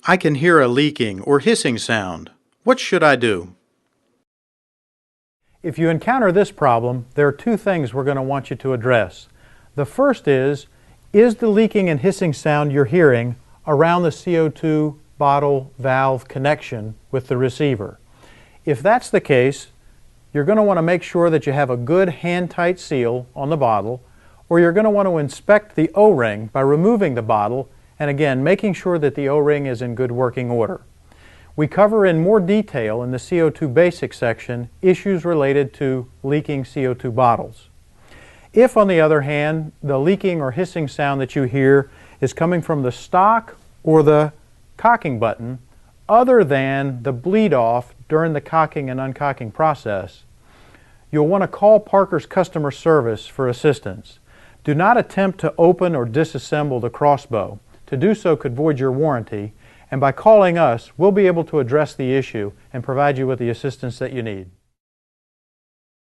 I can hear a leaking or hissing sound. What should I do? If you encounter this problem, there are two things we're going to want you to address. The first is the leaking and hissing sound you're hearing around the CO2 bottle valve connection with the receiver? If that's the case, you're going to want to make sure that you have a good hand-tight seal on the bottle, or you're going to want to inspect the O-ring by removing the bottle and again making sure that the O-ring is in good working order. We cover in more detail in the CO2 Basics section issues related to leaking CO2 bottles. If, on the other hand, the leaking or hissing sound that you hear is coming from the stock or the cocking button, other than the bleed off during the cocking and uncocking process, you'll want to call Parker's customer service for assistance. Do not attempt to open or disassemble the crossbow. To do so could void your warranty, and by calling us, we'll be able to address the issue and provide you with the assistance that you need.